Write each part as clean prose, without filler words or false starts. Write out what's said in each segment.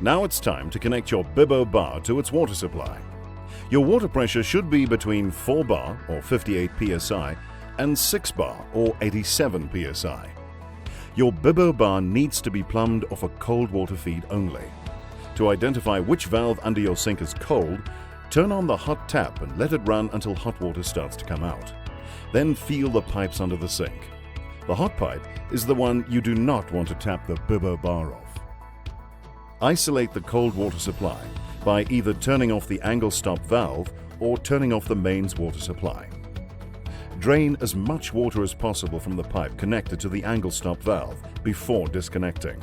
Now it's time to connect your Bibo Bar to its water supply. Your water pressure should be between 4 bar or 58 psi and 6 bar or 87 psi. Your Bibo Bar needs to be plumbed off a cold water feed only. To identify which valve under your sink is cold, turn on the hot tap and let it run until hot water starts to come out. Then feel the pipes under the sink. The hot pipe is the one you do not want to tap the Bibo Bar off. Isolate the cold water supply by either turning off the angle stop valve or turning off the mains water supply. Drain as much water as possible from the pipe connected to the angle stop valve before disconnecting.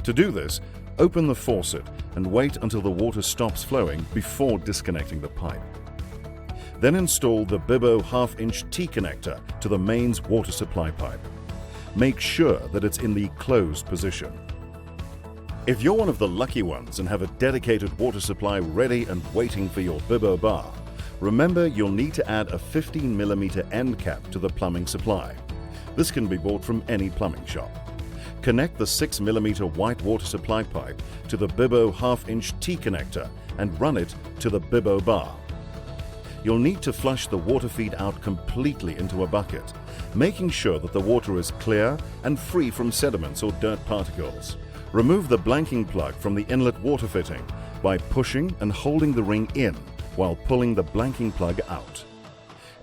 To do this, open the faucet and wait until the water stops flowing before disconnecting the pipe. Then install the Bibo 1/2-inch T-connector to the mains water supply pipe. Make sure that it's in the closed position. If you're one of the lucky ones and have a dedicated water supply ready and waiting for your Bibo Bar, remember you'll need to add a 15mm end cap to the plumbing supply. This can be bought from any plumbing shop. Connect the 6mm white water supply pipe to the Bibo 1/2-inch T-connector and run it to the Bibo Bar. You'll need to flush the water feed out completely into a bucket, making sure that the water is clear and free from sediments or dirt particles. Remove the blanking plug from the inlet water fitting by pushing and holding the ring in while pulling the blanking plug out.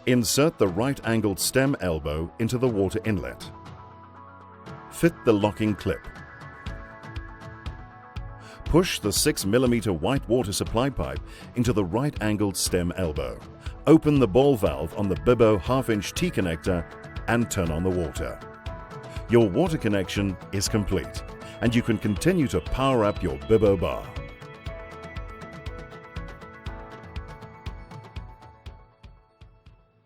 Insert the right-angled stem elbow into the water inlet. Fit the locking clip. Push the 6mm white water supply pipe into the right-angled stem elbow. Open the ball valve on the Bibo 1/2-inch T-connector and turn on the water. Your water connection is complete, and you can continue to power up your Bibo Bar.